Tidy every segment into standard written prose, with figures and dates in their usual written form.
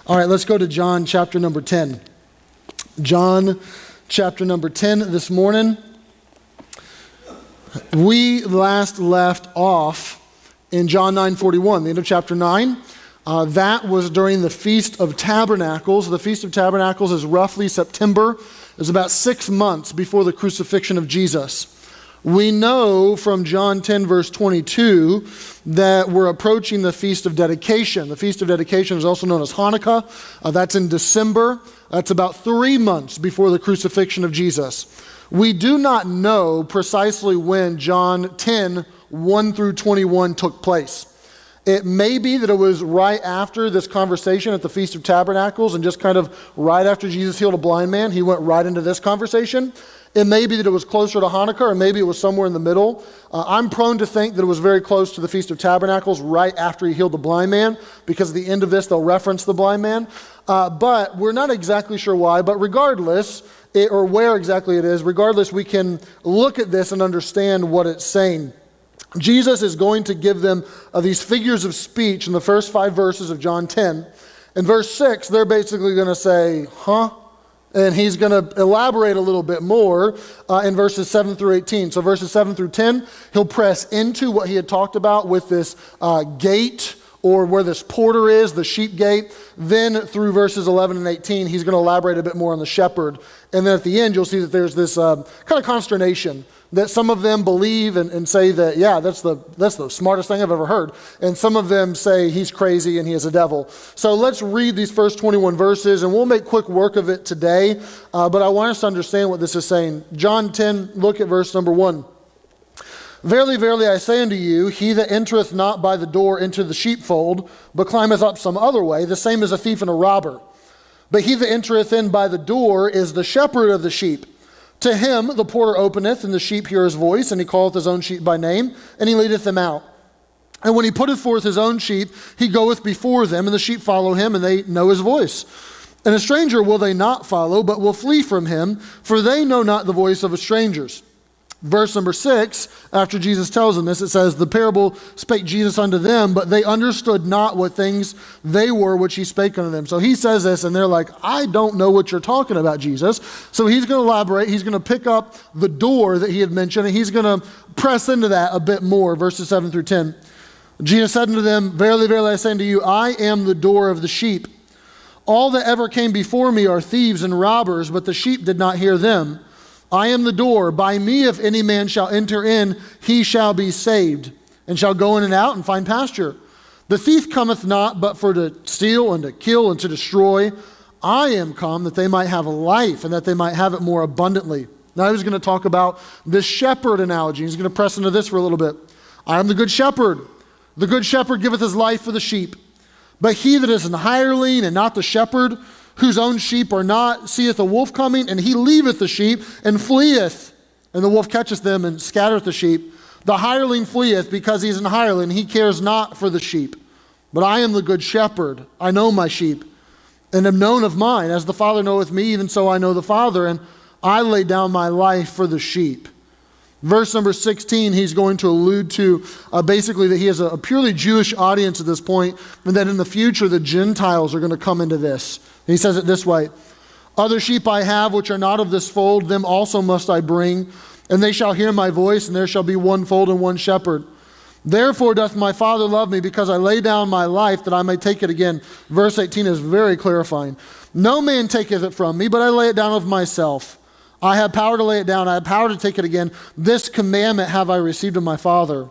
All right, let's go to John chapter number 10. John chapter number 10 this morning. We last left off in John 9:41, the end of chapter 9. That was during the Feast of Tabernacles. The Feast of Tabernacles is roughly September. It's about 6 months before the crucifixion of Jesus. We know from John 10 verse 22 that we're approaching the Feast of Dedication. The Feast of Dedication is also known as Hanukkah. That's in December. That's about 3 months before the crucifixion of Jesus. We do not know precisely when John 10, 1 through 21 took place. It may be that it was right after this conversation at the Feast of Tabernacles, and just kind of right after Jesus healed a blind man, he went right into this conversation. It may be that it was closer to Hanukkah, or maybe it was somewhere in the middle. I'm prone to think that it was very close to the Feast of Tabernacles, right after he healed the blind man, because at the end of this, they'll reference the blind man. But we're not exactly sure why, but regardless, or where exactly it is, regardless, we can look at this and understand what it's saying. Jesus is going to give them these figures of speech in the first 5 verses of John 10. In verse 6, they're basically going to say, huh? And he's going to elaborate a little bit more in verses 7 through 18. So verses 7 through 10, he'll press into what he had talked about with this gate, or where this porter is, the sheep gate. Then through verses 11 and 18, he's going to elaborate a bit more on the shepherd. And then at the end, you'll see that there's this kind of consternation that some of them believe and say that, yeah, that's the smartest thing I've ever heard. And some of them say he's crazy and he is a devil. So let's read these first 21 verses, and we'll make quick work of it today. But I want us to understand what this is saying. John 10, look at verse number 1. Verily, verily, I say unto you, he that entereth not by the door into the sheepfold, but climbeth up some other way, the same is a thief and a robber. But he that entereth in by the door is the shepherd of the sheep. To him the porter openeth, and the sheep hear his voice, and he calleth his own sheep by name, and he leadeth them out. And when he putteth forth his own sheep, he goeth before them, and the sheep follow him, and they know his voice. And a stranger will they not follow, but will flee from him, for they know not the voice of strangers. Verse number 6, after Jesus tells them this, it says, the parable spake Jesus unto them, but they understood not what things they were which he spake unto them. So he says this, and they're like, I don't know what you're talking about, Jesus. So he's going to elaborate. He's going to pick up the door that he had mentioned, and he's going to press into that a bit more, verses 7 through 10. Jesus said unto them, verily, verily, I say unto you, I am the door of the sheep. All that ever came before me are thieves and robbers, but the sheep did not hear them. I am the door. By me, if any man shall enter in, he shall be saved, and shall go in and out and find pasture. The thief cometh not, but for to steal and to kill and to destroy. I am come that they might have a life, and that they might have it more abundantly. Now he's going to talk about this shepherd analogy. He's going to press into this for a little bit. I am the good shepherd. The good shepherd giveth his life for the sheep. But he that is an hireling and not the shepherd, whose own sheep are not, seeth a wolf coming, and he leaveth the sheep and fleeth. And the wolf catcheth them and scattereth the sheep. The hireling fleeth because he is an hireling. He cares not for the sheep. But I am the good shepherd. I know my sheep, and am known of mine. As the Father knoweth me, even so I know the Father, and I lay down my life for the sheep. Verse number 16, he's going to allude to basically that he has a purely Jewish audience at this point, and that in the future the Gentiles are going to come into this. He says it this way, other sheep I have which are not of this fold, them also must I bring, and they shall hear my voice, and there shall be one fold and one shepherd. Therefore doth my Father love me, because I lay down my life that I may take it again. Verse 18 is very clarifying. No man taketh it from me, but I lay it down of myself. I have power to lay it down. I have power to take it again. This commandment have I received of my Father.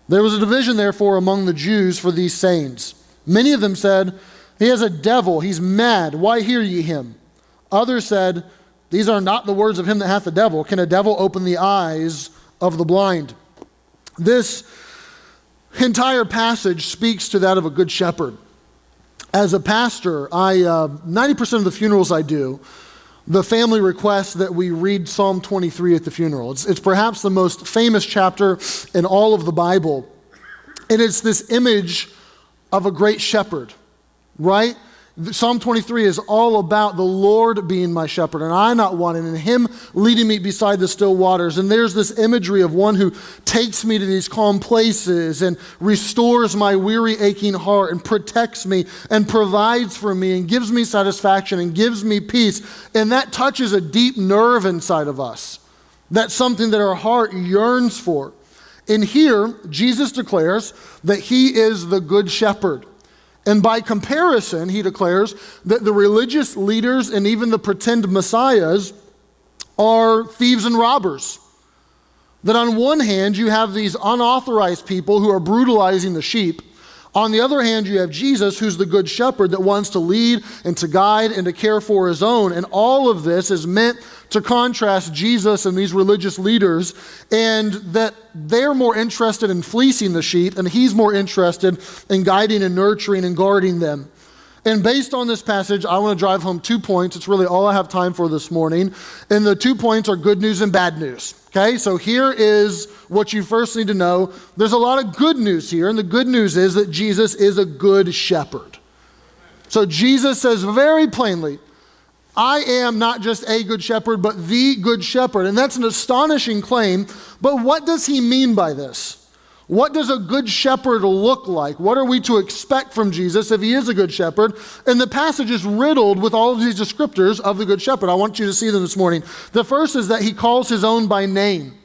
There was a division, therefore, among the Jews for these sayings. Many of them said, he has a devil, he's mad, why hear ye him? Others said, these are not the words of him that hath the devil. Can a devil open the eyes of the blind? This entire passage speaks to that of a good shepherd. As a pastor, 90% of the funerals I do, the family requests that we read Psalm 23 at the funeral. It's perhaps the most famous chapter in all of the Bible. And it's this image of a great shepherd, right? Psalm 23 is all about the Lord being my shepherd and I not wanting, and him leading me beside the still waters. And there's this imagery of one who takes me to these calm places and restores my weary, aching heart and protects me and provides for me and gives me satisfaction and gives me peace. And that touches a deep nerve inside of us. That's something that our heart yearns for. And here, Jesus declares that he is the good shepherd. And by comparison, he declares that the religious leaders and even the pretend messiahs are thieves and robbers. That on one hand, you have these unauthorized people who are brutalizing the sheep. On the other hand, you have Jesus, who's the good shepherd that wants to lead and to guide and to care for his own. And all of this is meant to contrast Jesus and these religious leaders, and that they're more interested in fleecing the sheep, and he's more interested in guiding and nurturing and guarding them. And based on this passage, I want to drive home 2 points. It's really all I have time for this morning. And the 2 points are good news and bad news. Okay, so here is what you first need to know. There's a lot of good news here, and the good news is that Jesus is a good shepherd. So Jesus says very plainly, I am not just a good shepherd, but the good shepherd. And that's an astonishing claim, but what does he mean by this? What does a good shepherd look like? What are we to expect from Jesus if he is a good shepherd? And the passage is riddled with all of these descriptors of the good shepherd. I want you to see them this morning. The first is that he calls his own by name.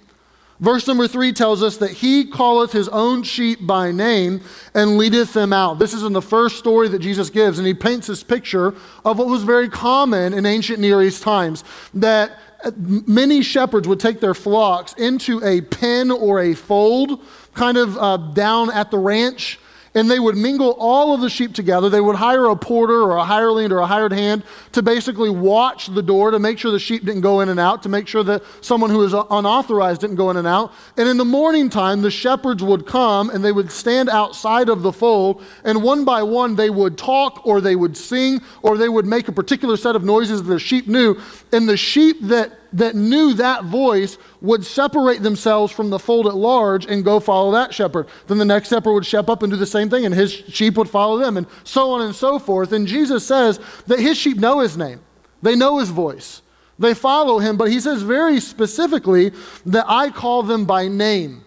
Verse number 3 tells us that he calleth his own sheep by name and leadeth them out. This is in the first story that Jesus gives, and he paints this picture of what was very common in ancient Near East times, that many shepherds would take their flocks into a pen or a fold, kind of down at the ranch, and they would mingle all of the sheep together. They would hire a porter or a hireling or a hired hand to basically watch the door to make sure the sheep didn't go in and out, to make sure that someone who was unauthorized didn't go in and out. And in the morning time, the shepherds would come and they would stand outside of the fold, and one by one they would talk or they would sing or they would make a particular set of noises that the sheep knew. And the sheep that knew that voice would separate themselves from the fold at large and go follow that shepherd. Then the next shepherd would step up and do the same thing, and his sheep would follow them, and so on and so forth. And Jesus says that his sheep know his name. They know his voice. They follow him, but he says very specifically that I call them by name,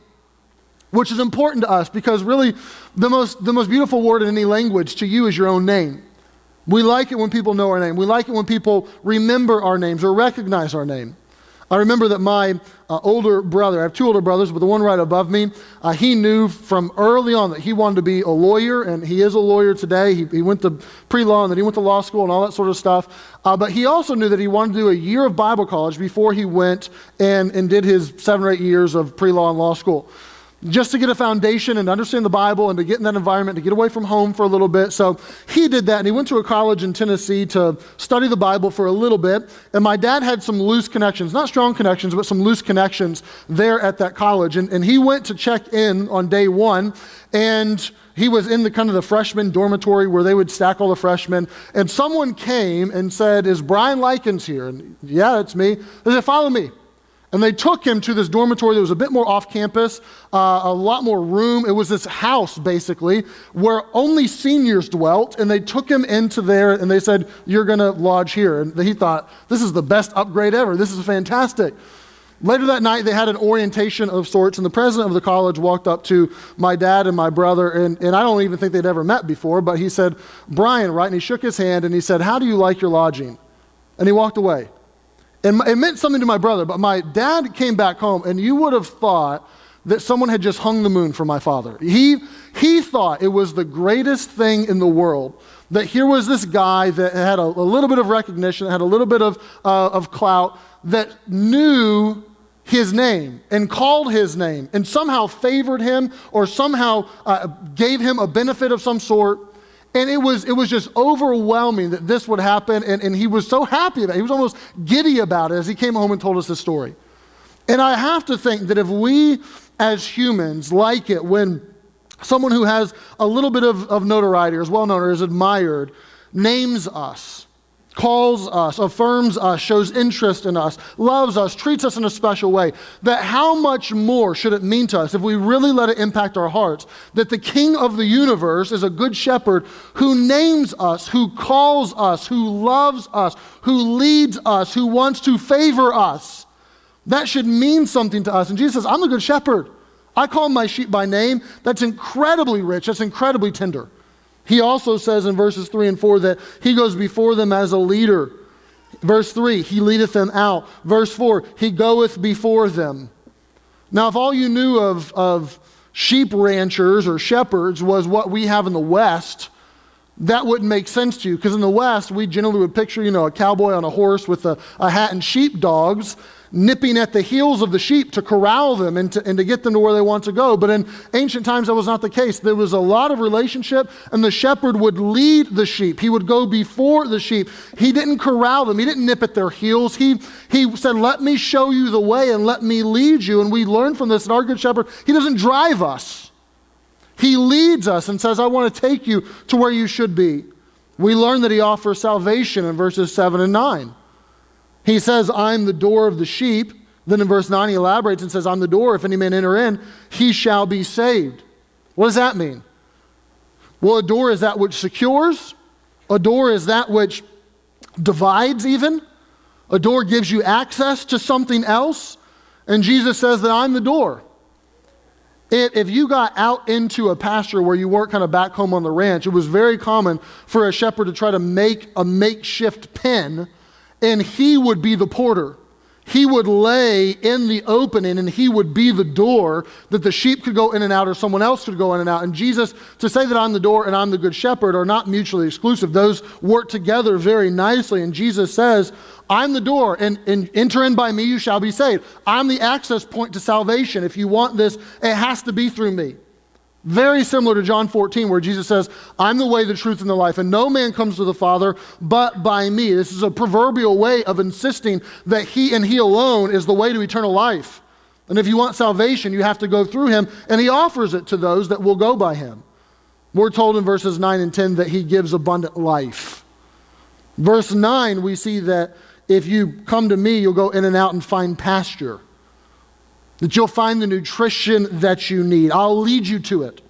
which is important to us because really the most beautiful word in any language to you is your own name. We like it when people know our name. We like it when people remember our names or recognize our name. I remember that my older brother, I have 2 older brothers, but the one right above me, he knew from early on that he wanted to be a lawyer, and he is a lawyer today. He went to pre-law, and then he went to law school and all that sort of stuff. But he also knew that he wanted to do a year of Bible college before he went and did his 7 or 8 years of pre-law and law school, just to get a foundation and understand the Bible and to get in that environment, to get away from home for a little bit. So he did that, and he went to a college in Tennessee to study the Bible for a little bit. And my dad had some loose connections, not strong connections, but some loose connections there at that college. And he went to check in on day 1, and he was in the kind of the freshman dormitory where they would stack all the freshmen. And someone came and said, "Is Brian Likins here?" And yeah, it's me. They said, "Follow me." And they took him to this dormitory that was a bit more off campus, a lot more room. It was this house, basically, where only seniors dwelt. And they took him into there, and they said, "You're going to lodge here." And he thought, this is the best upgrade ever. This is fantastic. Later that night, they had an orientation of sorts, and the president of the college walked up to my dad and my brother, and I don't even think they'd ever met before, but he said, "Brian," right? And he shook his hand, and he said, "How do you like your lodging?" And he walked away. And it meant something to my brother, but my dad came back home, and you would have thought that someone had just hung the moon for my father. He thought it was the greatest thing in the world, that here was this guy that had a little bit of recognition, had a little bit of clout, that knew his name and called his name and somehow favored him or somehow gave him a benefit of some sort. And it was just overwhelming that this would happen, and he was so happy about it. He was almost giddy about it as he came home and told us this story. And I have to think that if we as humans like it when someone who has a little bit of notoriety or is well known or is admired names us, calls us, affirms us, shows interest in us, loves us, treats us in a special way, that how much more should it mean to us if we really let it impact our hearts, that the King of the universe is a good shepherd who names us, who calls us, who loves us, who leads us, who wants to favor us. That should mean something to us. And Jesus says, I'm the good shepherd. I call my sheep by name. That's incredibly rich. That's incredibly tender. He also says in verses 3 and 4 that he goes before them as a leader. Verse 3, he leadeth them out. Verse 4, he goeth before them. Now, if all you knew of sheep ranchers or shepherds was what we have in the West, that wouldn't make sense to you, because in the West, we generally would picture, a cowboy on a horse with a hat and sheepdogs nipping at the heels of the sheep to corral them and to get them to where they want to go. But in ancient times, that was not the case. There was a lot of relationship, and the shepherd would lead the sheep. He would go before the sheep. He didn't corral them. He didn't nip at their heels. He said, let me show you the way and let me lead you. And we learn from this that our good shepherd, he doesn't drive us. He leads us and says, I want to take you to where you should be. We learn that he offers salvation in verses 7 and 9. He says, I'm the door of the sheep. Then in verse 9, he elaborates and says, I'm the door. If any man enter in, he shall be saved. What does that mean? Well, a door is that which secures. A door is that which divides even. A door gives you access to something else. And Jesus says that I'm the door. If you got out into a pasture where you weren't kind of back home on the ranch, it was very common for a shepherd to try to make a makeshift pen, and he would be the porter. He would lay in the opening, and he would be the door that the sheep could go in and out, or someone else could go in and out. And Jesus, to say that I'm the door and I'm the good shepherd are not mutually exclusive. Those work together very nicely. And Jesus says, I'm the door, and enter in by me, you shall be saved. I'm the access point to salvation. If you want this, it has to be through me. Very similar to John 14, where Jesus says, I'm the way, the truth, and the life, and no man comes to the Father but by me. This is a proverbial way of insisting that he and he alone is the way to eternal life. And if you want salvation, you have to go through him, and he offers it to those that will go by him. We're told in verses 9 and 10 that he gives abundant life. Verse 9, we see that if you come to me, you'll go in and out and find pasture. That you'll find the nutrition that you need. I'll lead you to it.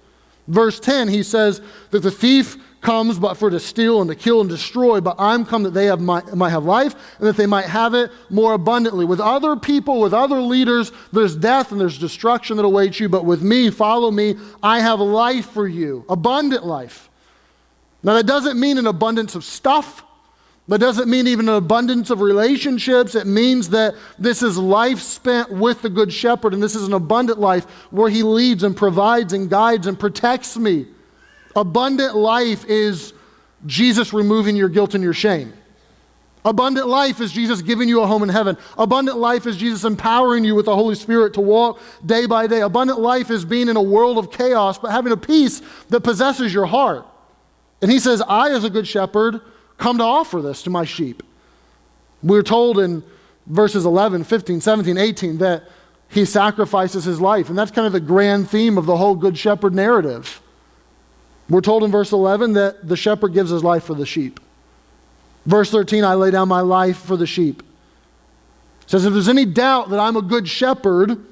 Verse 10, he says that the thief comes but for to steal and to kill and destroy, but I'm come that they might have life and that they might have it more abundantly. With other people, with other leaders, there's death and there's destruction that awaits you, but with me, follow me, I have life for you, abundant life. Now that doesn't mean an abundance of stuff. That doesn't mean even an abundance of relationships. It means that this is life spent with the Good Shepherd, and this is an abundant life where he leads and provides and guides and protects me. Abundant life is Jesus removing your guilt and your shame. Abundant life is Jesus giving you a home in heaven. Abundant life is Jesus empowering you with the Holy Spirit to walk day by day. Abundant life is being in a world of chaos, but having a peace that possesses your heart. And he says, I, as a good shepherd, come to offer this to my sheep. We're told in verses 11, 15, 17, 18 that he sacrifices his life. And that's kind of the grand theme of the whole Good Shepherd narrative. We're told in verse 11 that the shepherd gives his life for the sheep. Verse 13, I lay down my life for the sheep. It says, if there's any doubt that I'm a good shepherd,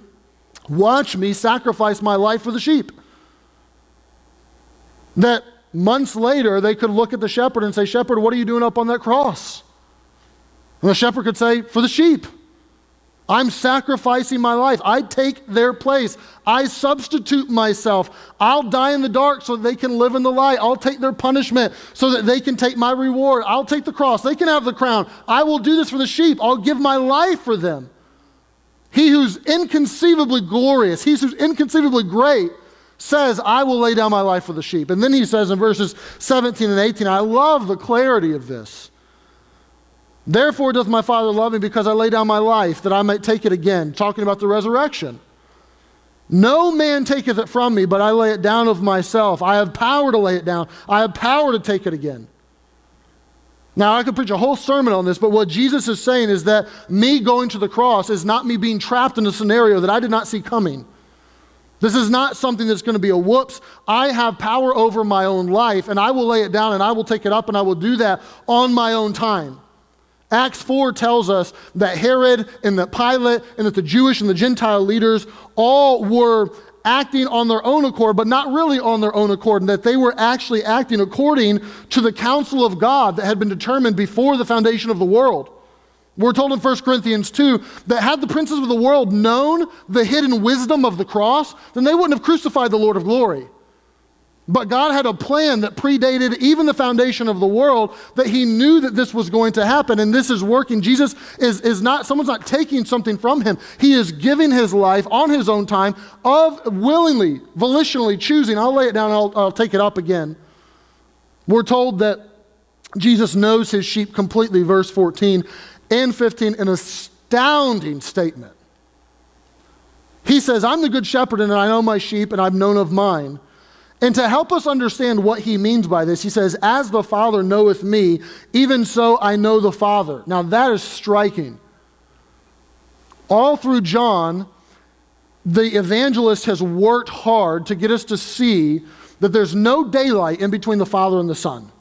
watch me sacrifice my life for the sheep. That months later, they could look at the shepherd and say, shepherd, what are you doing up on that cross? And the shepherd could say, for the sheep. I'm sacrificing my life. I take their place. I substitute myself. I'll die in the dark so that they can live in the light. I'll take their punishment so that they can take my reward. I'll take the cross. They can have the crown. I will do this for the sheep. I'll give my life for them. He who's inconceivably glorious, he who's inconceivably great, says, I will lay down my life for the sheep. And then he says in verses 17 and 18, I love the clarity of this. Therefore doth my Father love me, because I lay down my life that I might take it again. Talking about the resurrection. No man taketh it from me, but I lay it down of myself. I have power to lay it down. I have power to take it again. Now, I could preach a whole sermon on this, but what Jesus is saying is that me going to the cross is not me being trapped in a scenario that I did not see coming. This is not something that's going to be a whoops. I have power over my own life, and I will lay it down, and I will take it up, and I will do that on my own time. Acts 4 tells us that Herod and that Pilate and that the Jewish and the Gentile leaders all were acting on their own accord, but not really on their own accord, and that they were actually acting according to the counsel of God that had been determined before the foundation of the world. We're told in 1 Corinthians 2 that had the princes of the world known the hidden wisdom of the cross, then they wouldn't have crucified the Lord of glory. But God had a plan that predated even the foundation of the world, that he knew that this was going to happen, and this is working. Jesus is not, someone's not taking something from him. He is giving his life on his own time, of willingly, volitionally choosing. I'll lay it down, I'll take it up again. We're told that Jesus knows his sheep completely, verse 14 and 15, an astounding statement. He says, I'm the good shepherd, and I know my sheep, and I've known of mine. And to help us understand what he means by this, he says, as the Father knoweth me, even so I know the Father. Now that is striking. All through John, the evangelist has worked hard to get us to see that there's no daylight in between the Father and the Son.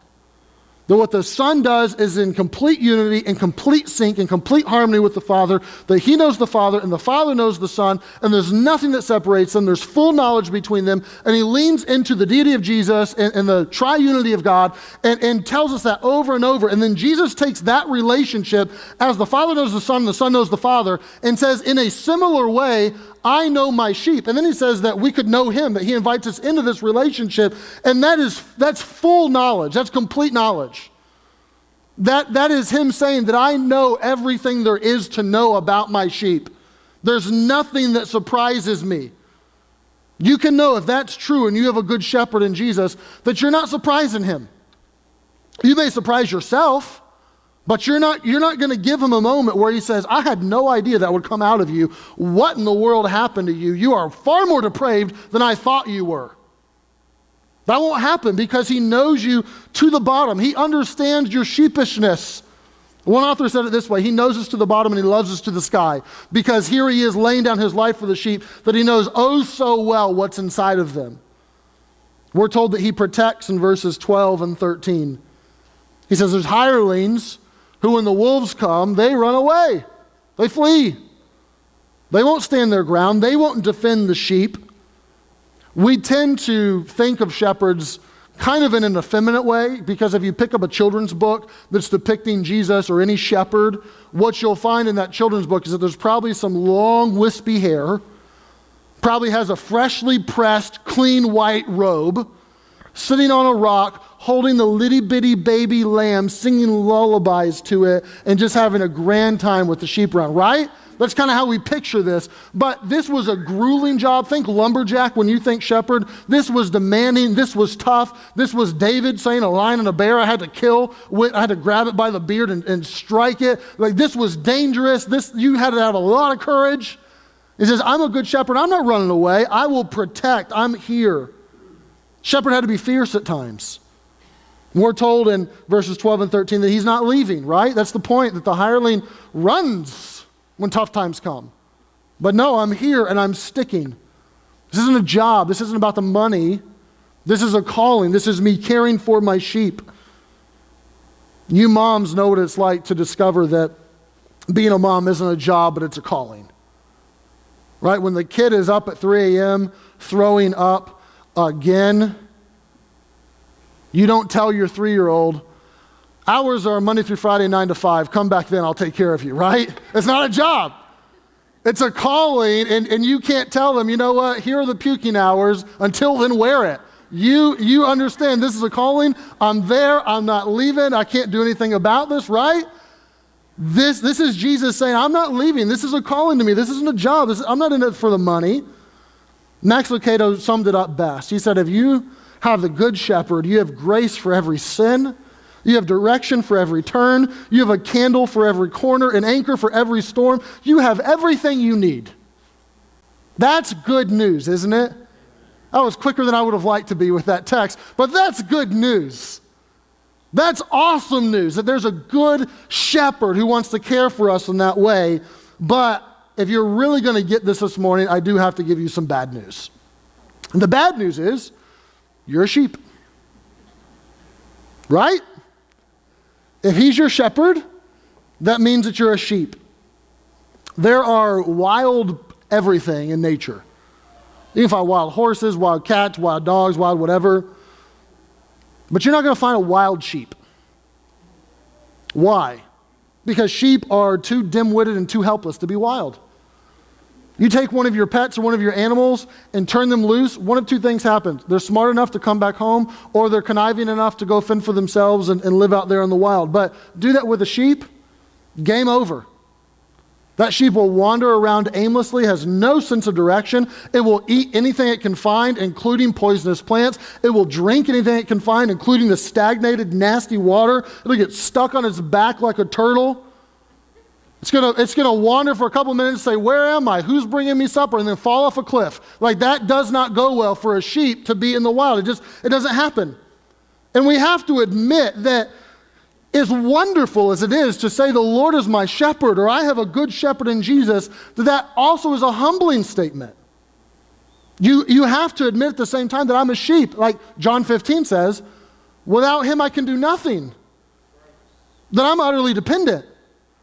That what the Son does is in complete unity, in complete sync, in complete harmony with the Father, that he knows the Father and the Father knows the Son, and there's nothing that separates them. There's full knowledge between them, and he leans into the deity of Jesus and the triunity of God and tells us that over and over. And then Jesus takes that relationship as the Father knows the Son and the Son knows the Father, and says, in a similar way, I know my sheep. And then he says that we could know him, that he invites us into this relationship, and that's full knowledge. That's complete knowledge. That is him saying that I know everything there is to know about my sheep. There's nothing that surprises me. You can know, if that's true and you have a good shepherd in Jesus, that you're not surprising him. You may surprise yourself, but you're not going to give him a moment where he says, I had no idea that would come out of you. What in the world happened to you? You are far more depraved than I thought you were. That won't happen because he knows you to the bottom. He understands your sheepishness. One author said it this way: he knows us to the bottom and he loves us to the sky, because here he is laying down his life for the sheep that he knows oh so well what's inside of them. We're told that he protects in verses 12 and 13. He says there's hirelings who, when the wolves come, they run away. They flee. They won't stand their ground. They won't defend the sheep. We tend to think of shepherds kind of in an effeminate way, because if you pick up a children's book that's depicting Jesus or any shepherd, what you'll find in that children's book is that there's probably some long wispy hair, probably has a freshly pressed, clean white robe, sitting on a rock, holding the litty bitty baby lamb, singing lullabies to it, and just having a grand time with the sheep around, right? That's kind of how we picture this. But this was a grueling job. Think lumberjack when you think shepherd. This was demanding. This was tough. This was David saying a lion and a bear I had to kill. I had to grab it by the beard and strike it. Like, this was dangerous. You had to have a lot of courage. He says, I'm a good shepherd. I'm not running away. I will protect. I'm here. Shepherd had to be fierce at times. We're told in verses 12 and 13 that he's not leaving, right? That's the point, that the hireling runs when tough times come. But no, I'm here and I'm sticking. This isn't a job. This isn't about the money. This is a calling. This is me caring for my sheep. You moms know what it's like to discover that being a mom isn't a job, but it's a calling. Right? When the kid is up at 3 a.m. throwing up again, you don't tell your 3-year-old, hours are Monday through Friday, 9 to 5. Come back then, I'll take care of you, right? It's not a job. It's a calling, and you can't tell them, you know what, here are the puking hours. Until then, wear it. You understand this is a calling. I'm there. I'm not leaving. I can't do anything about this, right? This is Jesus saying, I'm not leaving. This is a calling to me. This isn't a job. I'm not in it for the money. Max Lucado summed it up best. He said, if you have the good shepherd, you have grace for every sin. You have direction for every turn. You have a candle for every corner, an anchor for every storm. You have everything you need. That's good news, isn't it? I was quicker than I would have liked to be with that text, but that's good news. That's awesome news, that there's a good shepherd who wants to care for us in that way. But if you're really going to get this morning, I do have to give you some bad news. And the bad news is, you're a sheep. Right? If he's your shepherd, that means that you're a sheep. There are wild everything in nature. You can find wild horses, wild cats, wild dogs, wild whatever. But you're not going to find a wild sheep. Why? Because sheep are too dim-witted and too helpless to be wild. You take one of your pets or one of your animals and turn them loose, one of two things happens. They're smart enough to come back home, or they're conniving enough to go fend for themselves and live out there in the wild. But do that with a sheep, game over. That sheep will wander around aimlessly, has no sense of direction. It will eat anything it can find, including poisonous plants. It will drink anything it can find, including the stagnated, nasty water. It'll get stuck on its back like a turtle. It's gonna wander for a couple minutes, say, where am I? Who's bringing me supper? And then fall off a cliff. Like, that does not go well for a sheep to be in the wild. It doesn't happen. And we have to admit that as wonderful as it is to say the Lord is my shepherd, or I have a good shepherd in Jesus, that also is a humbling statement. You have to admit at the same time that I'm a sheep. Like John 15 says, without him I can do nothing. That I'm utterly dependent.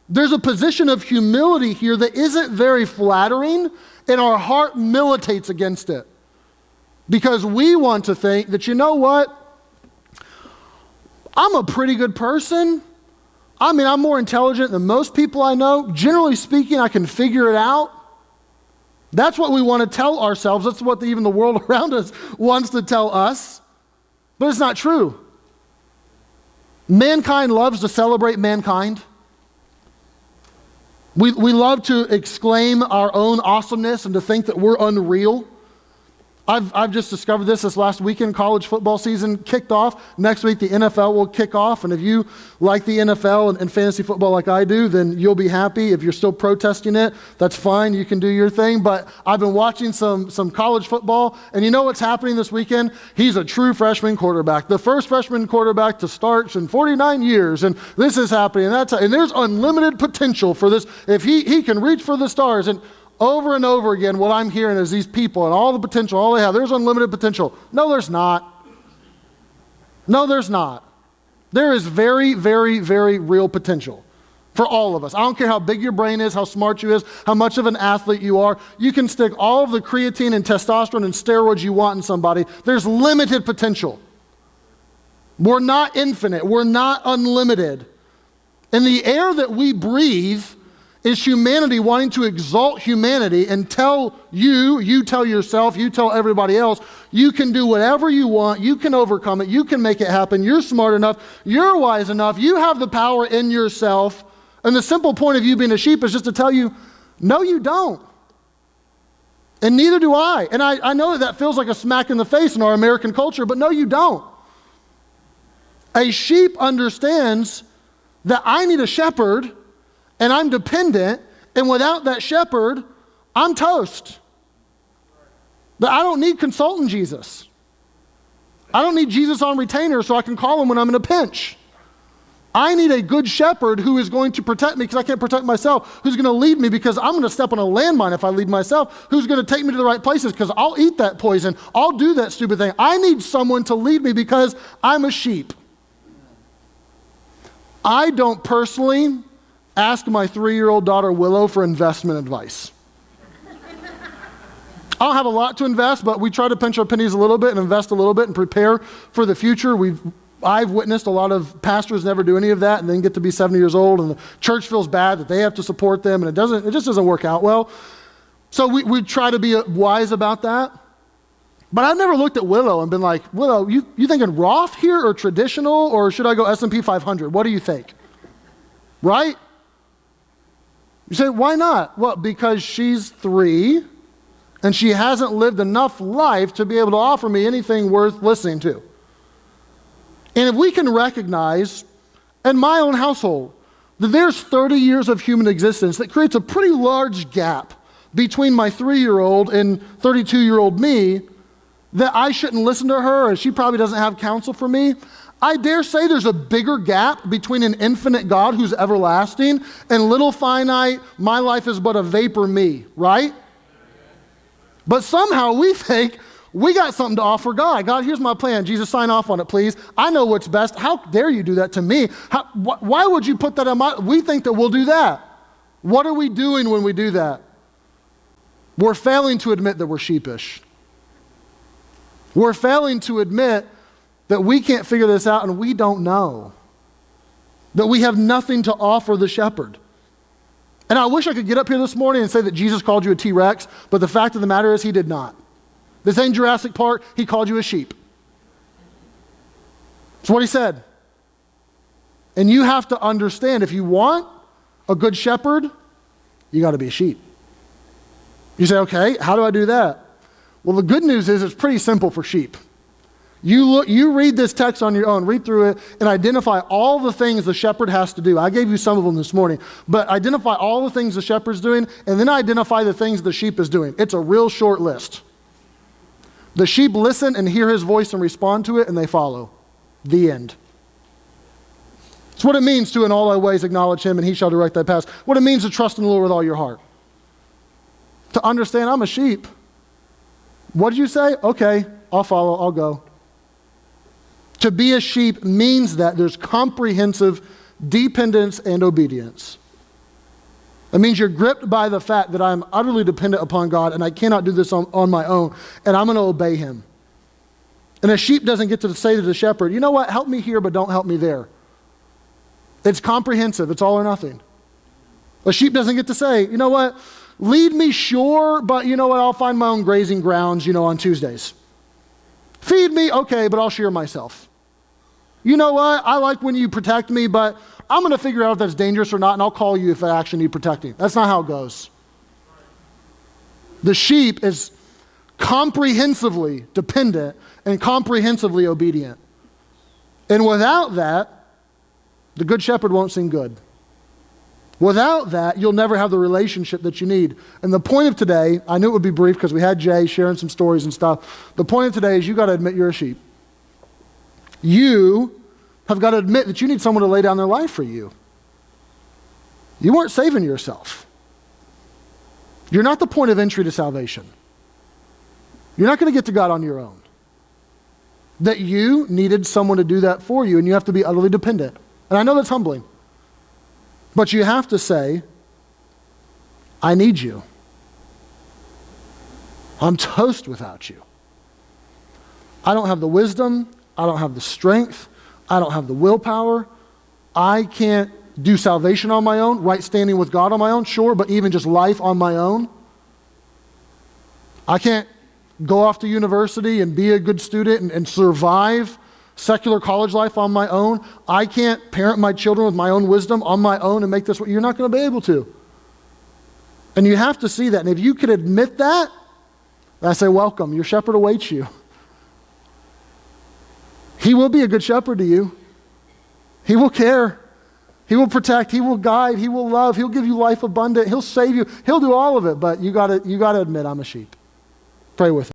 There's a position of humility here that isn't very flattering, and our heart militates against it. Because we want to think that, you know what? I'm a pretty good person. I mean, I'm more intelligent than most people I know. Generally speaking, I can figure it out. That's what we want to tell ourselves. That's what even the world around us wants to tell us. But it's not true. Mankind loves to celebrate mankind. We love to exclaim our own awesomeness and to think that we're unreal. I've just discovered this last weekend. College football season kicked off. Next week, the NFL will kick off. And if you like the NFL and fantasy football like I do, then you'll be happy. If you're still protesting it, that's fine. You can do your thing. But I've been watching some college football. And you know what's happening this weekend? He's a true freshman quarterback. The first freshman quarterback to start in 49 years. And this is happening. And there's unlimited potential for this. If he can reach for the stars. And over and over again, what I'm hearing is these people and all the potential, all they have, there's unlimited potential. No, there's not. No, there's not. There is very, very, very real potential for all of us. I don't care how big your brain is, how smart you is, how much of an athlete you are. You can stick all of the creatine and testosterone and steroids you want in somebody. There's limited potential. We're not infinite. We're not unlimited. And the air that we breathe is humanity wanting to exalt humanity and tell you tell yourself, you tell everybody else, you can do whatever you want, you can overcome it, you can make it happen, you're smart enough, you're wise enough, you have the power in yourself. And the simple point of you being a sheep is just to tell you, no, you don't. And neither do I. And I know that feels like a smack in the face in our American culture, but no, you don't. A sheep understands that I need a shepherd, and I'm dependent, and without that shepherd, I'm toast. But I don't need consultant Jesus. I don't need Jesus on retainer so I can call him when I'm in a pinch. I need a good shepherd who is going to protect me because I can't protect myself, who's going to lead me because I'm going to step on a landmine if I lead myself, who's going to take me to the right places because I'll eat that poison, I'll do that stupid thing. I need someone to lead me because I'm a sheep. I don't personally ask my 3-year-old daughter Willow for investment advice. I don't have a lot to invest, but we try to pinch our pennies a little bit and invest a little bit and prepare for the future. I've witnessed a lot of pastors never do any of that and then get to be 70 years old and the church feels bad that they have to support them and it just doesn't work out well. So we try to be wise about that. But I've never looked at Willow and been like, Willow, you thinking Roth here or traditional or should I go S&P 500? What do you think? Right? You say, why not? Well, because she's 3 and she hasn't lived enough life to be able to offer me anything worth listening to. And if we can recognize in my own household that there's 30 years of human existence that creates a pretty large gap between my 3-year-old and 32-year-old me, that I shouldn't listen to her and she probably doesn't have counsel for me, I dare say there's a bigger gap between an infinite God who's everlasting and little finite, my life is but a vapor me, right? But somehow we think, we got something to offer God. God, here's my plan. Jesus, sign off on it, please. I know what's best. How dare you do that to me? Why would you put that on my... We think that we'll do that. What are we doing when we do that? We're failing to admit that we're sheepish. We're failing to admit that we can't figure this out and we don't know. That we have nothing to offer the shepherd. And I wish I could get up here this morning and say that Jesus called you a T-Rex, but the fact of the matter is he did not. This ain't Jurassic Park, he called you a sheep. That's what he said. And you have to understand, if you want a good shepherd, you got to be a sheep. You say, okay, how do I do that? Well, the good news is it's pretty simple for sheep. You read this text on your own, read through it, and identify all the things the shepherd has to do. I gave you some of them this morning, but identify all the things the shepherd's doing, and then identify the things the sheep is doing. It's a real short list. The sheep listen and hear his voice and respond to it, and they follow. The end. It's what it means to, in all thy ways, acknowledge him, and he shall direct thy paths. What it means to trust in the Lord with all your heart. To understand, I'm a sheep. What did you say? Okay, I'll follow, I'll go. To be a sheep means that there's comprehensive dependence and obedience. It means you're gripped by the fact that I'm utterly dependent upon God and I cannot do this on my own, and I'm going to obey him. And a sheep doesn't get to say to the shepherd, you know what, help me here, but don't help me there. It's comprehensive. It's all or nothing. A sheep doesn't get to say, you know what, lead me sure, but you know what, I'll find my own grazing grounds, on Tuesdays. Feed me, okay, but I'll shear myself. You know what, I like when you protect me, but I'm going to figure out if that's dangerous or not, and I'll call you if I actually need protecting. That's not how it goes. The sheep is comprehensively dependent and comprehensively obedient. And without that, the good shepherd won't seem good. Without that, you'll never have the relationship that you need. And the point of today, I knew it would be brief because we had Jay sharing some stories and stuff. The point of today is you got to admit you're a sheep. You have got to admit that you need someone to lay down their life for you. You weren't saving yourself. You're not the point of entry to salvation. You're not going to get to God on your own. That you needed someone to do that for you, and you have to be utterly dependent. And I know that's humbling. But you have to say, I need you. I'm toast without you. I don't have the wisdom. I don't have the strength. I don't have the willpower. I can't do salvation on my own, right standing with God on my own, sure, but even just life on my own. I can't go off to university and be a good student and survive secular college life on my own. I can't parent my children with my own wisdom on my own and make this work. You're not going to be able to. And you have to see that. And if you can admit that, I say, welcome. Your shepherd awaits you. He will be a good shepherd to you. He will care. He will protect. He will guide. He will love. He'll give you life abundant. He'll save you. He'll do all of it. But you got to admit, I'm a sheep. Pray with me.